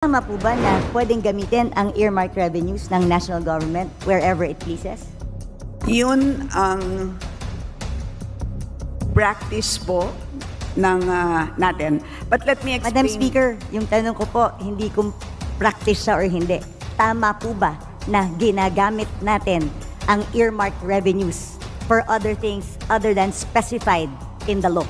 Tama po ba na pwedeng gamitin ang earmark revenues ng national government wherever it pleases? Yun ang practice po ng natin. But let me explain. Madam Speaker, yung tanong ko po, hindi kung practice siya or hindi. Tama po ba na ginagamit natin ang earmark revenues for other things other than specified in the law?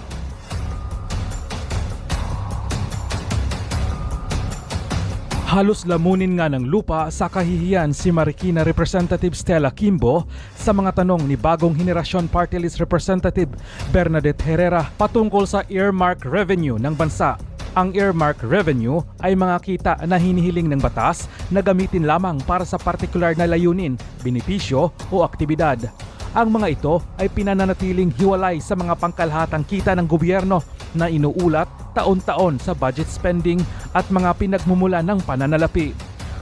Halos lamunin nga ng lupa sa kahihiyan si Marikina Representative Stella Kimbo sa mga tanong ni bagong henerasyon Party List Representative Bernadette Herrera patungkol sa earmark revenue ng bansa. Ang earmark revenue ay mga kita na hinihiling ng batas na gamitin lamang para sa partikular na layunin, benepisyo o aktibidad. Ang mga ito ay pinananatiling hiwalay sa mga pangkalahatang kita ng gobyerno na inuulat taon-taon sa budget spending at mga pinagmumula ng pananalapi.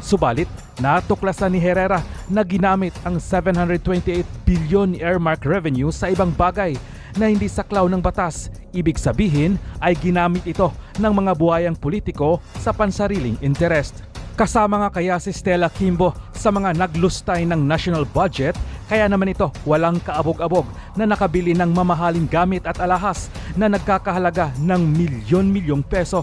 Subalit, natuklasan ni Herrera na ginamit ang 728 billion earmark revenue sa ibang bagay na hindi saklaw ng batas. Ibig sabihin ay ginamit ito ng mga buhayang politiko sa pansariling interest. Kasama nga kaya si Stella Kimbo sa mga naglustay ng national budget, kaya naman ito walang kaabog-abog na nakabili ng mamahaling gamit at alahas na nagkakahalaga ng milyon-milyong peso.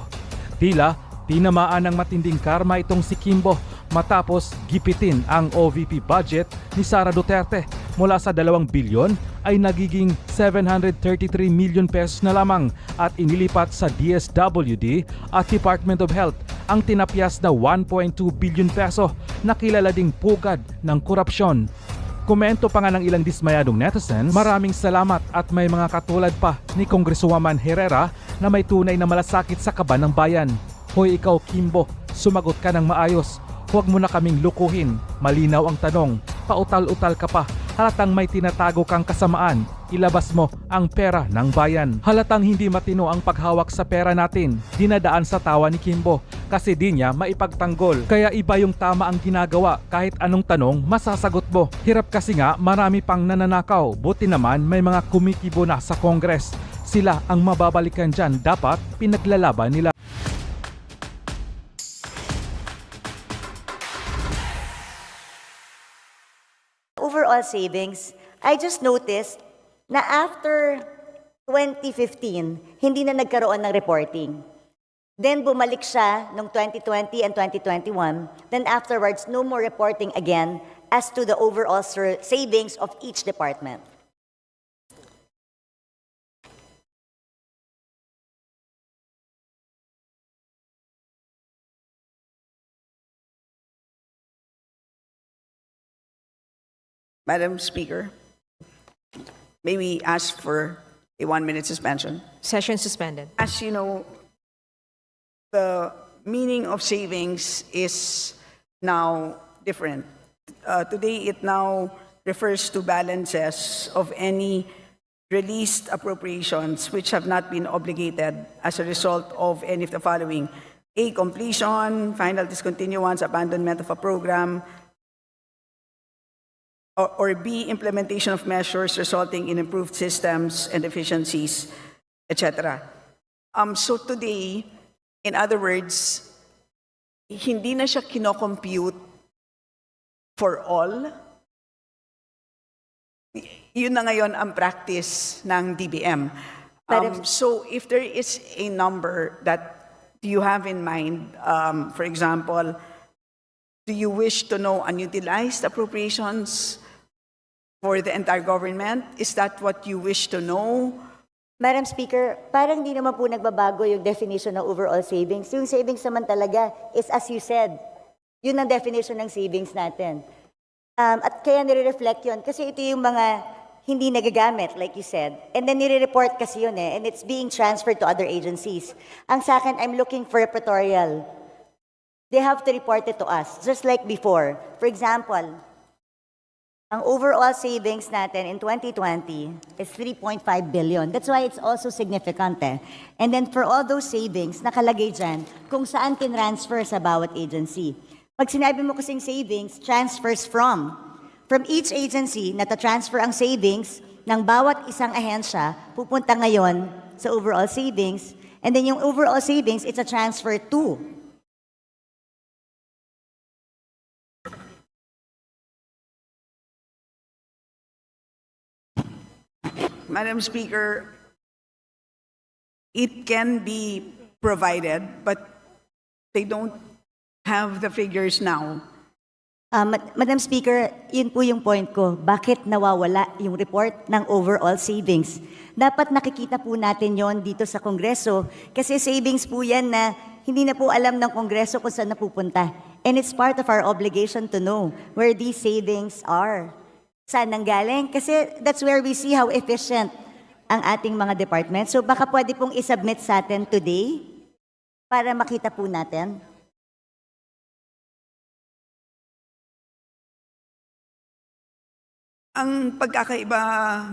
Tila tinamaan ng matinding karma itong si Kimbo matapos gipitin ang OVP budget ni Sara Duterte mula sa 2 bilyon ay nagiging 733 million pesos na lamang at inilipat sa DSWD at Department of Health ang tinapyas na 1.2 billion peso na kilala ding pugad ng korupsyon. Komento pa nga ng ilang dismayadong netizens, maraming salamat at may mga katulad pa ni Congresswoman Herrera na may tunay na malasakit sa kaban ng bayan. Hoy ikaw Kimbo, sumagot ka ng maayos. Huwag mo na kaming lukuhin. Malinaw ang tanong. Pautal-utal ka pa. Halatang may tinatago kang kasamaan. Ilabas mo ang pera ng bayan. Halatang hindi matino ang paghawak sa pera natin. Dinadaan sa tawa ni Kimbo kasi di niya maipagtanggol. Kaya iba yung tama ang ginagawa. Kahit anong tanong, masasagot mo. Hirap kasi nga marami pang nananakaw. Buti naman may mga kumikibo na sa Congress. Sila ang mababalikan dyan. Dapat pinaglalaban nila. Overall savings, I just noticed na after 2015, hindi na nagkaroon ng reporting. Then bumalik siya noong 2020 and 2021. Then afterwards, no more reporting again as to the overall savings of each department. Madam Speaker, may we ask for a 1-minute suspension? Session suspended. As you know, the meaning of savings is now different. Today, it now refers to balances of any released appropriations which have not been obligated as a result of any of the following: A, completion, final discontinuance, abandonment of a program, or B, implementation of measures resulting in improved systems and efficiencies, etc. So today, in other words, hindi na siya kinocompute for all. Yun na ngayon ang practice ng DBM. So if there is a number that you have in mind, for example, do you wish to know unutilized appropriations for the entire government? Is that what you wish to know? Madam Speaker, parang di naman po nagbabago yung definition ng overall savings. Yung savings naman talaga is as you said. Yun ang definition ng savings natin. At kaya nire-reflect yun kasi ito yung mga hindi nagagamit, like you said. And then nire-report kasi yun and it's being transferred to other agencies. Ang sa akin, I'm looking for repertorial. They have to report it to us, just like before. For example, ang overall savings natin in 2020 is 3.5 billion. That's why it's also significant. And then for all those savings, nakalagay dyan kung saan tinransfer sa bawat agency. Pag sinabi mo kasing savings, transfers from each agency na transfer ang savings ng bawat isang ahensya, pupunta ngayon sa overall savings. And then yung overall savings, it's a transfer to Madam Speaker, it can be provided, but they don't have the figures now. Madam Speaker, yun po yung point ko. Bakit nawawala yung report ng overall savings? Dapat nakikita po natin yon dito sa Kongreso kasi savings po yan na hindi na po alam ng Kongreso kung saan napupunta. And it's part of our obligation to know where these savings are. Saan nanggaling? Kasi that's where we see how efficient ang ating mga departments. So baka pwede pong isubmit sa atin today para makita po natin. Ang pagkakaiba,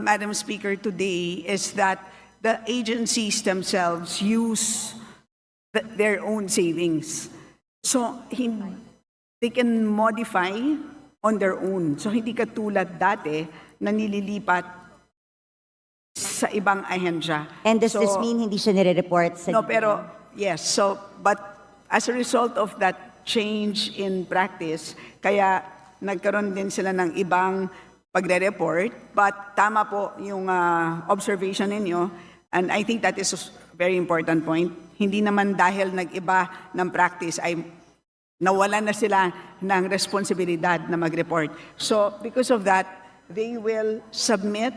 Madam Speaker, today is that the agencies themselves use their own savings. So, they can modify on their own. So, hindi katulad dati na nililipat sa ibang ahensya. And does So, this mean hindi siya nire-report sa... No, pero, yes. So, but as a result of that change in practice, kaya nagkaroon din sila ng ibang pagre-report. But tama po yung observation ninyo. And I think that is a very important point. Hindi naman dahil nag-iba ng practice ay nawalan na sila ng responsibilidad na mag-report. So, because of that, they will submit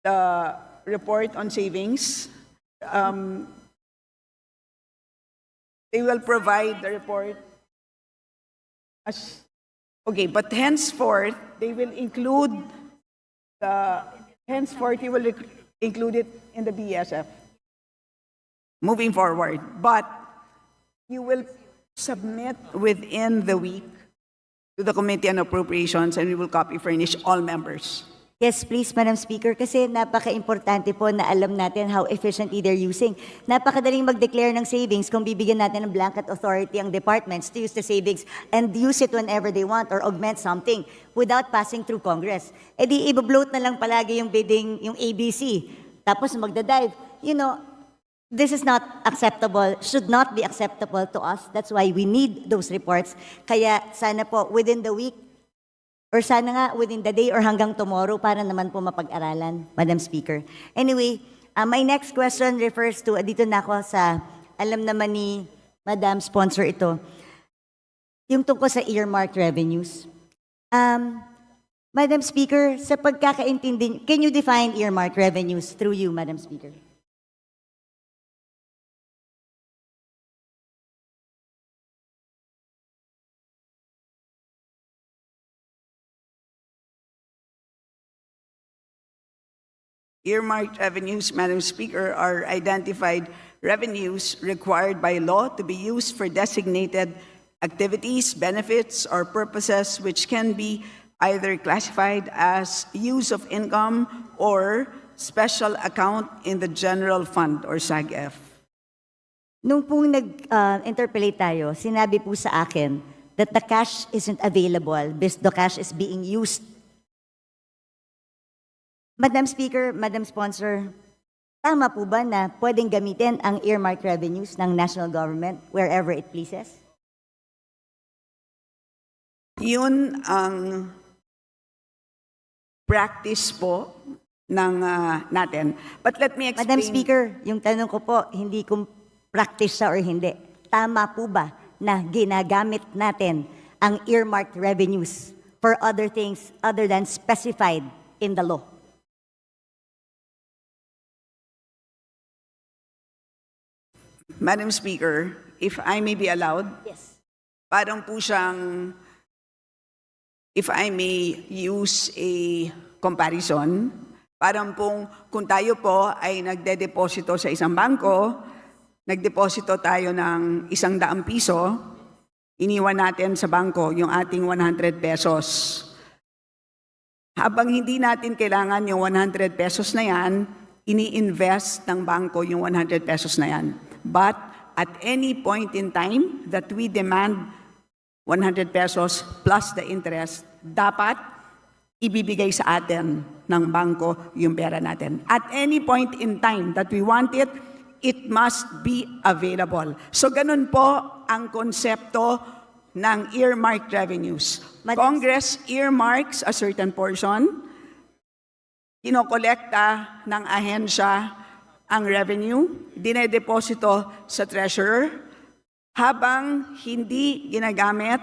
the report on savings. They will provide the report as okay, but henceforth they will include it in the BSF moving forward. But you will submit within the week to the Committee on Appropriations, and we will copy furnish all members. Yes, please, Madam Speaker, kasi napaka-importante po na alam natin how efficiently they're using. Napakadaling mag-declare ng savings kung bibigyan natin ng blanket authority ang departments to use the savings and use it whenever they want or augment something without passing through Congress. E di, i-bloat na lang palagi yung bidding, yung ABC. Tapos magdadive. You know, this is not acceptable, should not be acceptable to us. That's why we need those reports. Kaya sana po, within the week, or sana nga within the day or hanggang tomorrow para naman po mapag-aralan, Madam Speaker. Anyway, my next question refers to, dito na ako sa, alam naman ni Madam Sponsor ito, yung tungkol sa earmarked revenues. Madam Speaker, sa pagkakaintindi, can you define earmarked revenues through you, Madam Speaker? Earmarked revenues, Madam Speaker, are identified revenues required by law to be used for designated activities, benefits, or purposes which can be either classified as use of income or special account in the general fund or SAGF. Nung pong nag-interpolate tayo, sinabi po sa akin that the cash isn't available because the cash is being used. Madam Speaker, Madam Sponsor, tama po ba na pwedeng gamitin ang earmarked revenues ng national government wherever it pleases? Yun ang practice po ng natin. But let me explain. Madam Speaker, yung tanong ko po, hindi kung practice siya or hindi. Tama po ba na ginagamit natin ang earmarked revenues for other things other than specified in the law? Madam Speaker, if I may be allowed, Yes. parang po siyang, if I may use a comparison, parang pong kung tayo po ay nagde-deposito sa isang bangko, nagdeposito tayo ng 100 piso, iniwan natin sa bangko yung ating 100 pesos. Habang hindi natin kailangan yung 100 pesos na yan, ini-invest ng bangko yung 100 pesos na yan. But at any point in time that we demand 100 pesos plus the interest, dapat ibibigay sa atin ng bangko yung pera natin. At any point in time that we want it, it must be available. So ganun po ang konsepto ng earmarked revenues. Congress earmarks a certain portion. kinokolekta ng ahensya ang revenue, dinedeposito sa treasurer, habang hindi ginagamit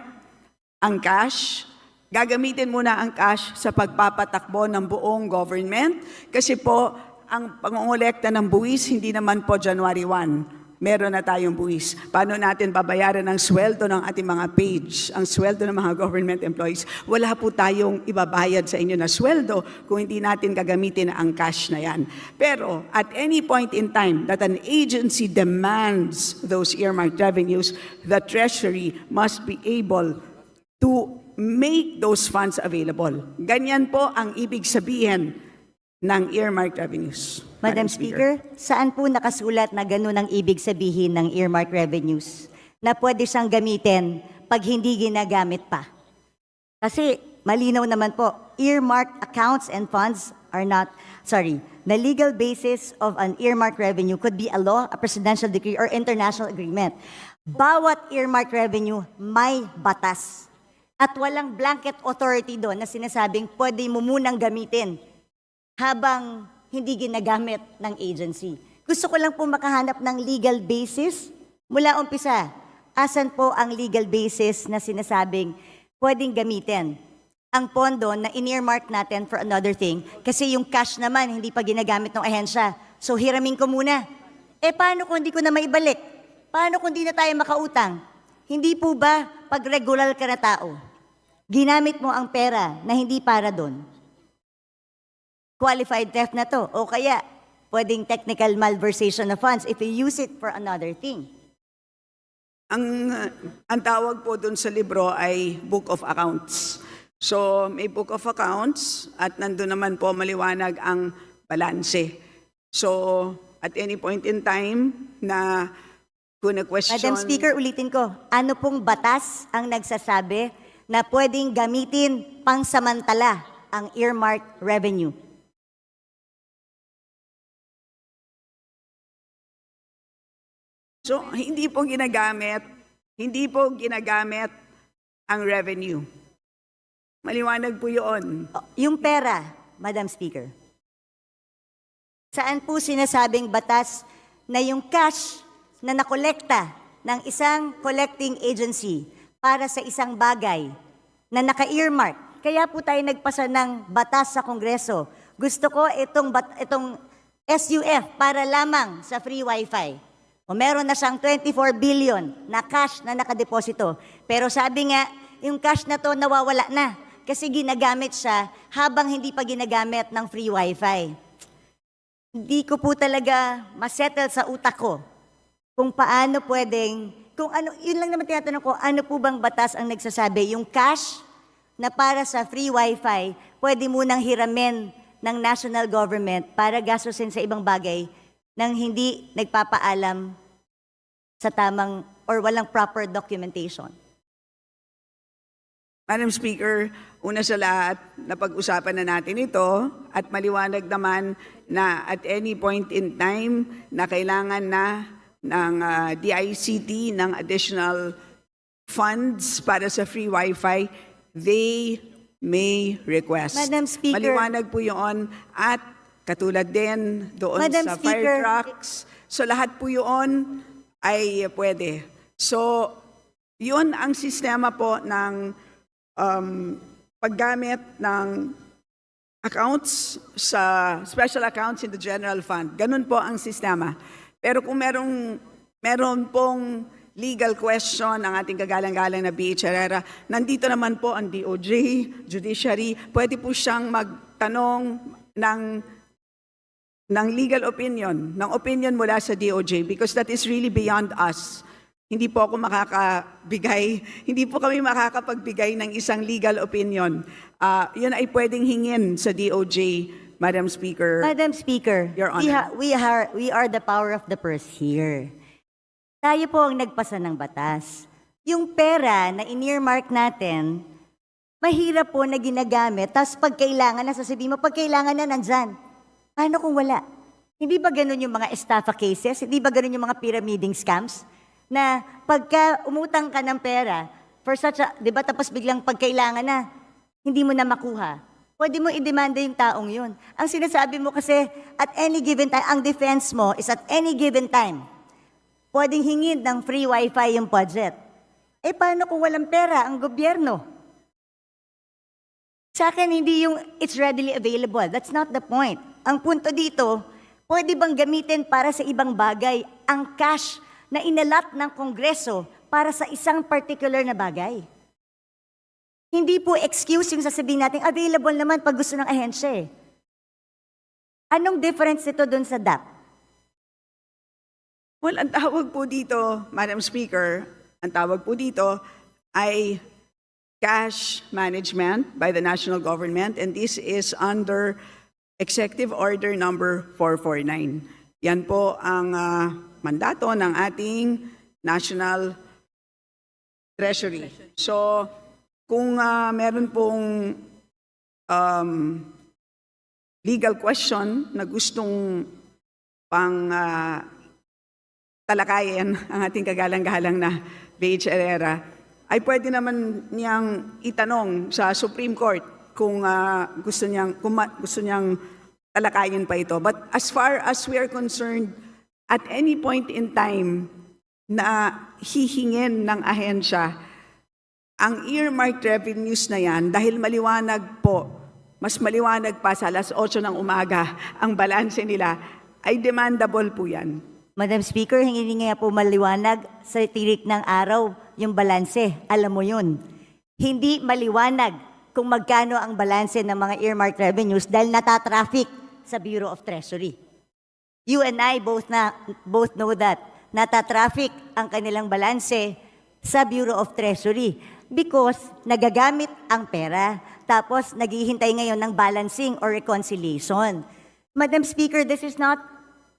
ang cash, gagamitin muna ang cash sa pagpapatakbo ng buong government kasi po ang pangongolekta ng buwis hindi naman po January 1. Meron na tayong buwis. Paano natin babayaran ang sweldo ng ating mga page, ang sweldo ng mga government employees? Wala po tayong ibabayad sa inyo na sweldo kung hindi natin gagamitin ang cash na yan. Pero at any point in time that an agency demands those earmarked revenues, the Treasury must be able to make those funds available. Ganyan po ang ibig sabihin ng earmarked revenues. Madam Speaker, saan po nakasulat na ganun ang ibig sabihin ng earmark revenues? Na pwede siyang gamitin pag hindi ginagamit pa. Kasi malinaw naman po, earmarked accounts and funds are not, the legal basis of an earmark revenue could be a law, a presidential decree, or international agreement. Bawat earmark revenue may batas. At walang blanket authority doon na sinasabing pwede mo munang gamitin habang hindi ginagamit ng agency. Gusto ko lang po makahanap ng legal basis mula umpisa. Asan po ang legal basis na sinasabing pwedeng gamitin ang pondo na in-earmark natin for another thing kasi yung cash naman hindi pa ginagamit ng ahensya. So hiramin ko muna. Paano kung hindi ko na maibalik? Paano kung hindi na tayo makautang? Hindi po ba pag regular ka na tao, ginamit mo ang pera na hindi para doon? Qualified theft na to. O kaya, pwedeng technical malversation of funds if you use it for another thing. Ang tawag po dun sa libro ay Book of Accounts. So, may Book of Accounts at nandun naman po maliwanag ang balanse. So, at any point in time na kung na-question... Madam Speaker, ulitin ko, ano pong batas ang nagsasabi na pwedeng gamitin pangsamantala ang earmark revenue? So, hindi po ginagamit ang revenue. Maliwanag po yun. Yung pera, Madam Speaker. Saan po sinasabing batas na yung cash na nakolekta ng isang collecting agency para sa isang bagay na naka-earmark? Kaya po tayo nagpasa ng batas sa Kongreso. Gusto ko itong SUF para lamang sa free wifi. O meron na siyang 24 billion na cash na nakadeposito. Pero sabi nga, yung cash na to nawawala na kasi ginagamit siya habang hindi pa ginagamit ng free wifi. Hindi ko po talaga masettle sa utak ko kung paano pwedeng, kung ano, yun lang naman tinatanong ko, ano po bang batas ang nagsasabi? Yung cash na para sa free wifi, pwede munang hiramin ng national government para gastusin sa ibang bagay nang hindi nagpapaalam sa tamang or walang proper documentation. Madam Speaker, una sa lahat, napag-usapan na natin ito at maliwanag naman na at any point in time na kailangan na ng DICT ng additional funds para sa free wifi, they may request. Madam Speaker. Maliwanag po yun at katulad din doon Madam sa Speaker. fire trucks. So lahat po yun ay pwede. So yun ang sistema po ng paggamit ng accounts sa special accounts in the general fund. Ganun po ang sistema. Pero kung meron pong legal question ang ating kagalang-galang na B.H. Herrera, nandito naman po ang DOJ, Judiciary, pwede po siyang magtanong ng legal opinion, ng opinion mula sa DOJ because that is really beyond us. Hindi po ako hindi po kami makakapagbigay ng isang legal opinion. Yun ay pwedeng hingin sa DOJ, Madam Speaker. Madam Speaker, Your Honor. we are the power of the purse here. Tayo po ang nagpasa ng batas. Yung pera na in-earmark natin, mahirap po na ginagamit, tapos pag kailangan na, sasabihin mo, pag kailangan na, nandyan. Paano kung wala? Hindi ba ganun yung mga estafa cases? Hindi ba ganun yung mga pyramiding scams? Na pagka umutang ka ng pera, for such a, di ba, tapos biglang pag kailangan na, hindi mo na makuha. Pwede mo i-demanda yung taong yun. Ang sinasabi mo kasi, at any given time, ang defense mo is at any given time, pwedeng hingin ng free wifi yung budget. Eh, paano kung walang pera ang gobyerno? Sa akin, hindi yung it's readily available. That's not the point. Ang punto dito, pwede bang gamitin para sa ibang bagay ang cash na inalat ng Kongreso para sa isang particular na bagay? Hindi po excuse yung sasabihin natin, available naman pag gusto ng ahensya eh. Anong difference ito dun sa DAP? Well, ang tawag po dito, Madam Speaker, ang tawag po dito ay cash management by the national government, and this is under Executive Order number 449. Yan po ang mandato ng ating National Treasury. So, kung meron pong legal question na gustong pang talakayin ang ating kagalang-galang na B.H. Herrera, ay pwede naman niyang itanong sa Supreme Court kung gusto niyang talakayin pa ito. But as far as we are concerned, at any point in time na hihingin ng ahensya ang earmarked revenues na yan, dahil maliwanag po, mas maliwanag pa sa alas 8 ng umaga ang balanse nila, ay demandable po yan. Madam Speaker, hindi nga po maliwanag sa tirik ng araw yung balanse. Alam mo yun. Hindi maliwanag kung magkano ang balanse ng mga earmarked revenues dahil natatraffic sa Bureau of Treasury. You and I both know that. Natatraffic ang kanilang balanse sa Bureau of Treasury because nagagamit ang pera tapos naghihintay ngayon ng balancing or reconciliation. Madam Speaker, this is not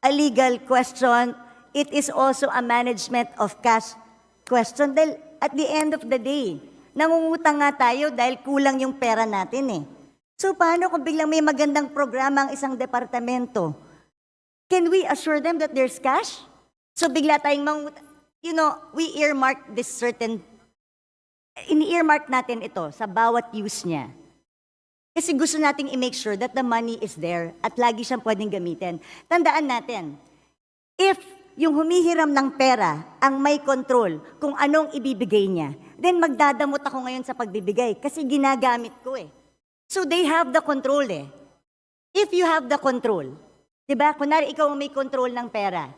a legal question. It is also a management of cash question. Dahil at the end of the day, nangungutang nga tayo dahil kulang yung pera natin eh. So paano kung biglang may magandang programa ang isang departamento? Can we assure them that there's cash? So bigla tayong we earmark this certain, ini-earmark natin ito sa bawat use niya. Kasi gusto nating i-make sure that the money is there at lagi siyang pwedeng gamitin. Tandaan natin, if yung humihiram ng pera ang may control kung anong ibibigay niya, then magdadamot ako ngayon sa pagbibigay kasi ginagamit ko eh. So they have the control eh. If you have the control, diba? Kunwari ikaw ang may control ng pera,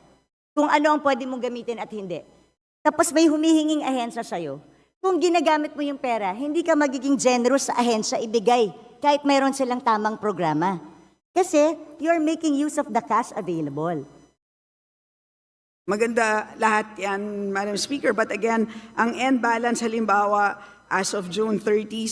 kung ano ang pwede mong gamitin at hindi. Tapos may humihinging ahensya sa'yo. Kung ginagamit mo yung pera, hindi ka magiging generous sa ahensya ibigay kahit mayroon silang tamang programa. Kasi you're making use of the cash available. Maganda lahat yan, Madam Speaker. But again, ang end balance halimbawa as of June 30,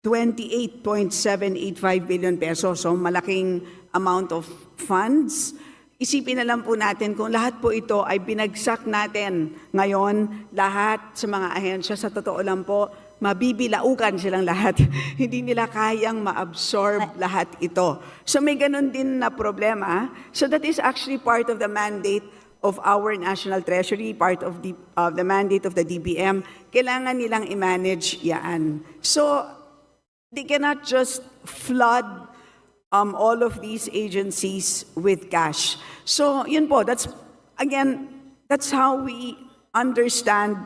728.785 billion pesos. So malaking amount of funds. Isipin na lang po natin kung lahat po ito ay binagsak natin ngayon, lahat sa mga ahensya, sa totoo lang po, mabibilaukan silang lahat. Hindi nila kayang ma-absorb lahat ito. So may ganun din na problema. So that is actually part of the mandate of our National Treasury, part of the mandate of the DBM. Kailangan nilang i-manage yan. So they cannot just flood all of these agencies with cash. So yun po, that's how we understand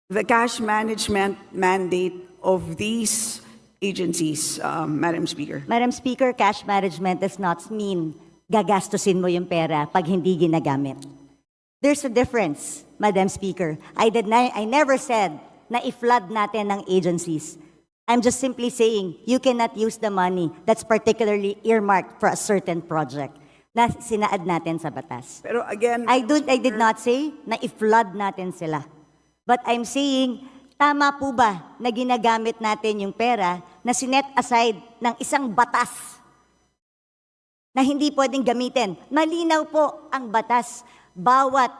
the cash management mandate of these agencies, Madam Speaker. Madam Speaker, cash management does not mean gagastusin mo yung pera pag hindi ginagamit. There's a difference, Madam Speaker. I never said na i-flood natin ng agencies. I'm just simply saying you cannot use the money that's particularly earmarked for a certain project na sinaad natin sa batas. Pero again, I did not say na i-flood natin sila. But I'm saying, tama po ba na ginagamit natin yung pera na sinet aside ng isang batas na hindi pwedeng gamitin? Malinaw po ang batas. Bawat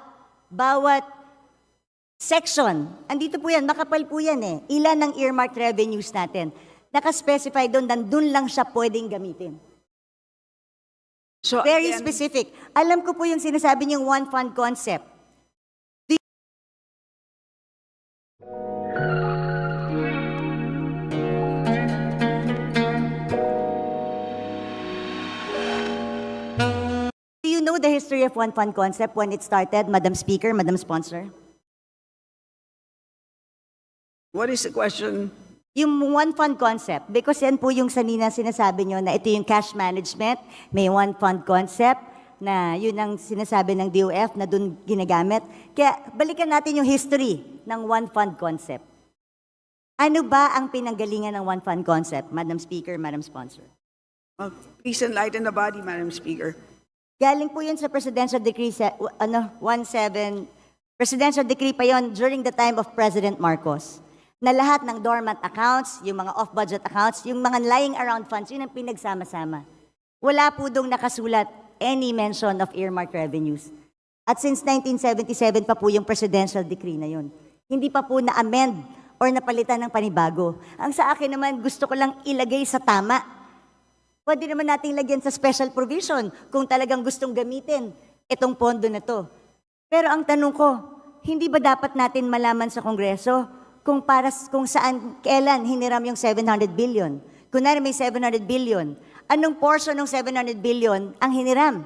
section, andito po yan, makapal po yan eh. Ilan ang earmarked revenues natin? Nakaspecify doon, nandun lang siya pwedeng gamitin. so Very again, specific. Alam ko po yung sinasabi niyong one fund concept. history of one fund concept when it started, Madam Speaker, Madam Sponsor? What is the question? Yung one fund concept, because yan po yung sanina sinasabi nyo na ito yung cash management, may one fund concept, na yun ang sinasabi ng DOF na dun ginagamit. Kaya balikan natin yung history ng one fund concept. Ano ba ang pinanggalingan ng one fund concept, Madam Speaker, Madam Sponsor? Please enlighten the body, Madam Speaker. Galing po yun sa Presidential Decree 17, Presidential Decree pa yon during the time of President Marcos, na lahat ng dormant accounts, yung mga off-budget accounts, yung mga lying around funds, yun ang pinagsama-sama. Wala po dong nakasulat any mention of earmark revenues. At since 1977 pa po yung Presidential Decree na yun. Hindi pa po na-amend or napalitan ng panibago. Ang sa akin naman, gusto ko lang ilagay sa tama. Pwede naman nating lagyan sa special provision kung talagang gustong gamitin itong pondo na to. Pero ang tanong ko, hindi ba dapat natin malaman sa Kongreso kung saan, kailan hiniram yung 700 billion? Kunwari may 700 billion, anong portion ng 700 billion ang hiniram?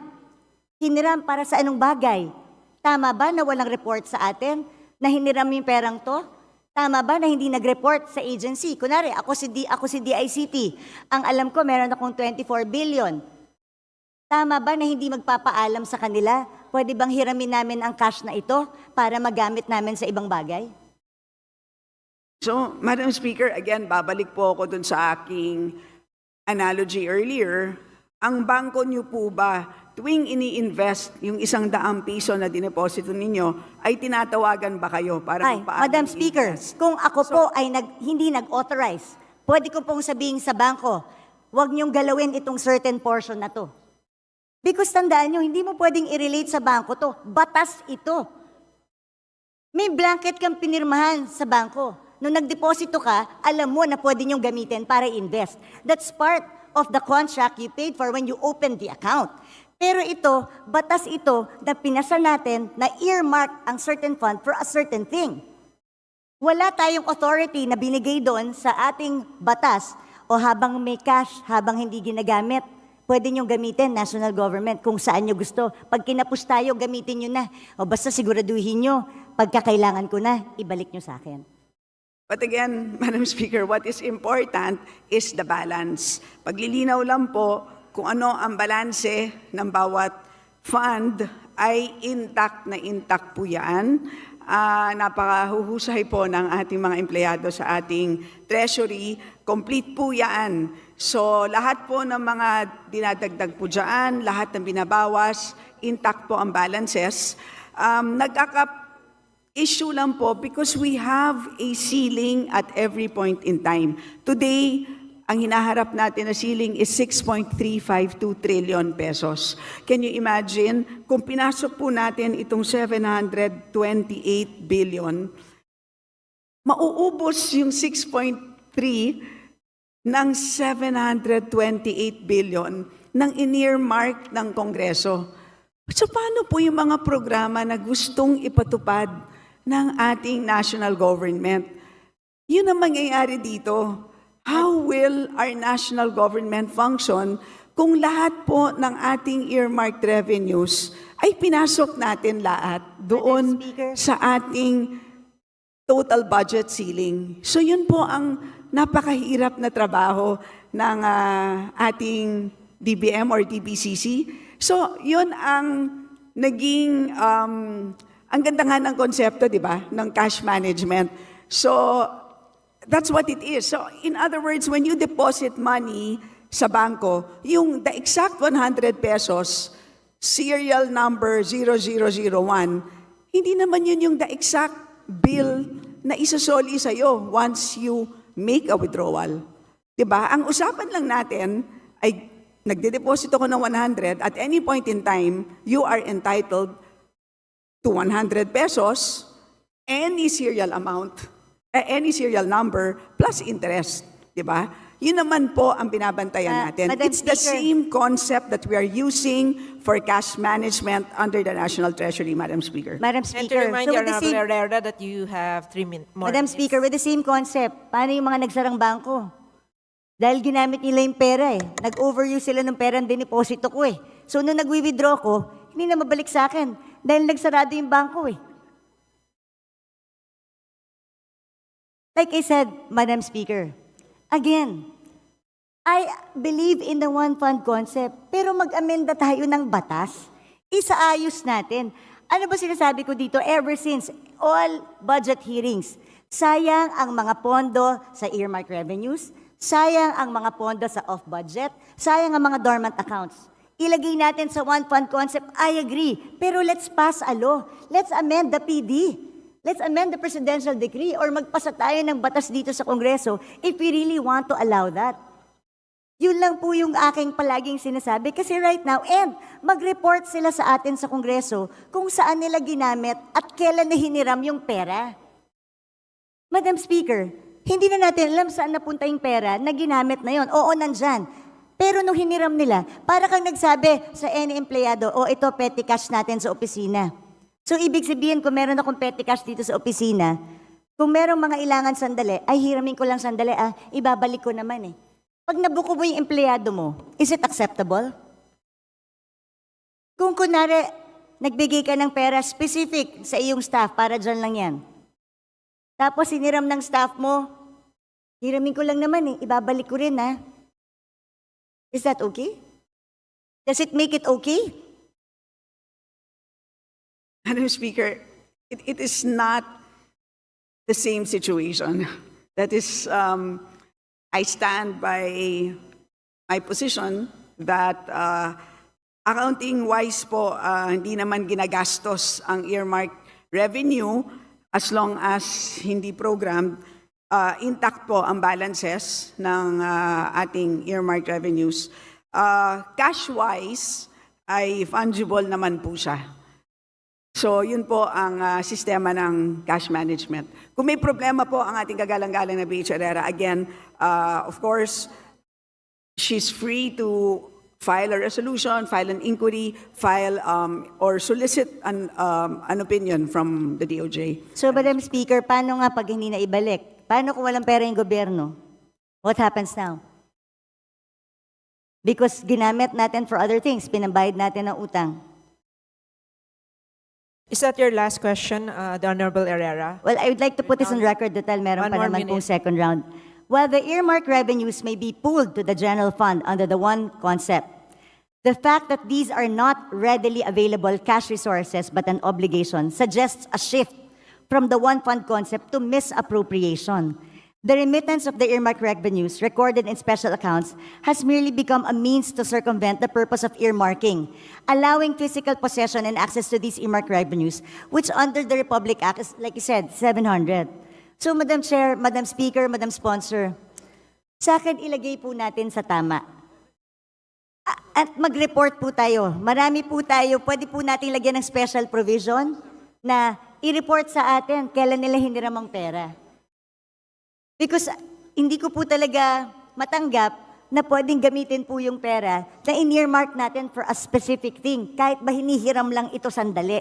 Hiniram para sa anong bagay? Tama ba na walang report sa atin na hiniram yung perang to? Tama ba na hindi nag-report sa agency? Kunwari, ako si DICT. Ang alam ko, meron akong 24 billion. Tama ba na hindi magpapaalam sa kanila? Pwede bang hiramin namin ang cash na ito para magamit namin sa ibang bagay? So, Madam Speaker, again, babalik po ako dun sa aking analogy earlier. Ang bangko niyo po ba, tuwing ini-invest yung 100 piso na dineposito ninyo, ay tinatawagan ba kayo para magpaano? Madam Speaker, kung ako po ay hindi nag-authorize, pwede ko pong sabihin sa bangko, huwag niyong galawin itong certain portion na to. Because tandaan niyo, hindi mo pwedeng i-relate sa bangko to. Batas ito. May blanket kang pinirmahan sa bangko. Nung nagdeposito ka, alam mo na pwede niyong gamitin para invest. That's part of the contract you paid for when you opened the account. Pero ito, batas ito na pinasa natin na earmark ang certain fund for a certain thing. Wala tayong authority na binigay doon sa ating batas o habang may cash, habang hindi ginagamit, pwede niyong gamitin, national government, kung saan niyo gusto. Pag kinapos tayo, gamitin niyo na. O basta siguraduhin niyo, pagkakailangan ko na, ibalik niyo sa akin. But again, Madam Speaker, what is important is the balance. Paglilinaw lang po kung ano ang balanse ng bawat fund ay intact na intact po yan. Napakahuhusay po ng ating mga empleyado sa ating treasury. Complete po yan. So lahat po ng mga dinadagdag po dyan, lahat ng binabawas, intact po ang balances. Issue lang po because we have a ceiling at every point in time. Today, ang hinaharap natin na ceiling is 6.352 trillion pesos. Can you imagine? Kung pinasok po natin itong 728 billion, mauubos yung 6.3 ng 728 billion ng in-earmark ng Kongreso. So paano po yung mga programa na gustong ipatupad ng ating national government? Yun ang mangyayari dito. How will our national government function kung lahat po ng ating earmarked revenues ay pinasok natin lahat doon sa ating total budget ceiling? So yun po ang napakahirap na trabaho ng ating DBM or DBCC. So yun ang naging ang ganda nga ng konsepto, di ba, ng cash management. So, that's what it is. So, in other words, when you deposit money sa bangko, yung the exact 100 pesos, serial number 0001, hindi naman yun yung the exact bill na isasoli sa'yo once you make a withdrawal. Di ba? Ang usapan lang natin ay nagde-deposito ko ng 100, at any point in time, you are entitled to 100 pesos, any serial amount, any serial number, plus interest. Diba? Yun naman po ang binabantayan natin. Madam It's the Speaker, same concept that we are using for cash management under the National Treasury, Madam Speaker. Madam And to Speaker, remind so you, with the Honorable same, Herrera, that you have 3 more Madam minutes. Speaker, with the same concept, paano yung mga nagsarang bangko? Dahil ginamit nila yung pera eh. Nag-overuse sila ng pera ang diniposito ko eh. So nung nag-withdraw ko, hindi na mabalik sa akin dahil nagsarado yung bangko eh. Like I said, Madam Speaker, again, I believe in the one fund concept, pero mag-amenda tayo ng batas. Isaayos natin. Ano ba sinasabi ko dito? Ever since all budget hearings, sayang ang mga pondo sa earmark revenues, sayang ang mga pondo sa off-budget, sayang ang mga dormant accounts. Ilagay natin sa one fund concept, I agree. Pero let's pass a law. Let's amend the PD. Let's amend the presidential decree or magpasa tayo ng batas dito sa Kongreso if we really want to allow that. Yun lang po yung aking palaging sinasabi kasi right now, and mag-report sila sa atin sa Kongreso kung saan nila ginamit at kailan na hiniram yung pera. Madam Speaker, hindi na natin alam saan napunta yung pera na ginamit na yon. Oo, nandyan. Pero nung hiniram nila, para kang nagsabi sa any empleyado, ito petty cash natin sa opisina. So ibig sabihin, kung meron akong petty cash dito sa opisina, kung merong mga ilangan sandali, ay hiramin ko lang sandali, ibabalik ko naman eh. Pag nabuko mo yung empleyado mo, is it acceptable? Kung kunwari, nagbigay ka ng pera specific sa iyong staff, para dyan lang yan. Tapos hiniram ng staff mo, hiramin ko lang naman eh, ibabalik ko rin ha. Is that okay? Does it make it okay? Madam Speaker, it is not the same situation. That is, I stand by my position that accounting-wise po, hindi naman ginagastos ang earmark revenue as long as hindi programmed. Intact po ang balances ng ating earmark revenues. Cash-wise, ay fungible naman po siya. So, yun po ang sistema ng cash management. Kung may problema po ang ating kagalang-galang na BH Herrera, again, of course, she's free to file a resolution, file an inquiry, file or solicit an opinion from the DOJ. So, Madam Speaker, paano nga pag hindi na ibalik? Paano kung walang pera yung gobyerno? What happens now? Because ginamit natin for other things, pinambayad natin ng utang. Is that your last question, the Honorable Herrera? Well, I would like to put this on record dahil meron One pa more naman pong minute. second round. While the earmark revenues may be pooled to the general fund under the one concept, the fact that these are not readily available cash resources but an obligation suggests a shift from the one fund concept to misappropriation. The remittance of the earmark revenues recorded in special accounts has merely become a means to circumvent the purpose of earmarking, allowing physical possession and access to these earmark revenues, which under the Republic Act is, like you said, 700. So, Madam Chair, Madam Speaker, Madam Sponsor, sa akin ilagay po natin sa tama. At mag-report po tayo. Marami po tayo. Pwede po natin lagyan ng special provision na i-report sa atin kailan nila hiniram ang pera. Because hindi ko po talaga matanggap na pwedeng gamitin po yung pera na in-earmark natin for a specific thing, kahit ba hinihiram lang ito sandali.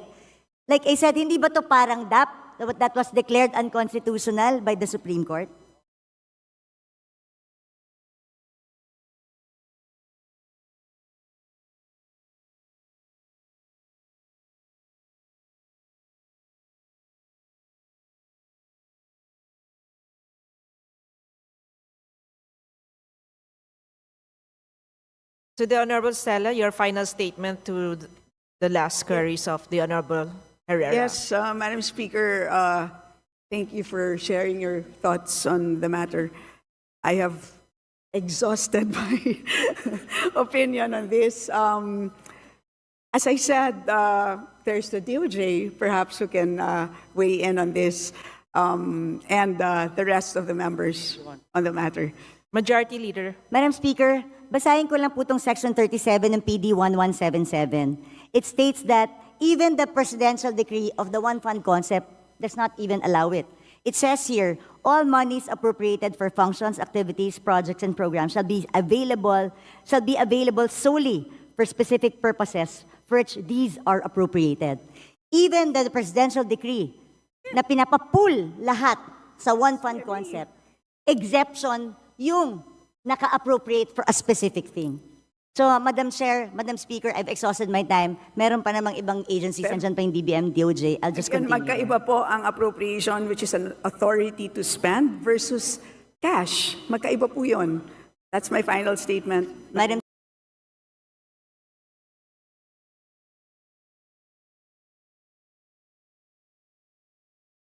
Like I said, hindi ba to parang DAP that was declared unconstitutional by the Supreme Court? To the Honorable Stella, your final statement to the last queries of the Honorable Herrera. Yes, Madam Speaker, thank you for sharing your thoughts on the matter. I have exhausted my opinion on this. As I said, there's the DOJ, perhaps, who can weigh in on this, and the rest of the members on the matter. Majority Leader. Madam Speaker, basahin ko lang po itong Section 37 ng PD 1177. It states that even the presidential decree of the one fund concept does not even allow it. It says here, all monies appropriated for functions, activities, projects, and programs shall be available solely for specific purposes for which these are appropriated. Even the presidential decree na pinapapool lahat sa one fund concept, exception yung naka-appropriate for a specific thing. So, Madam Chair, Madam Speaker, I've exhausted my time. Meron pa namang ibang agencies, andyan pa yung DBM, DOJ. I'll just Again, continue. magkaiba po ang appropriation, which is an authority to spend, versus cash. Magkaiba po yun. That's my final statement. Madam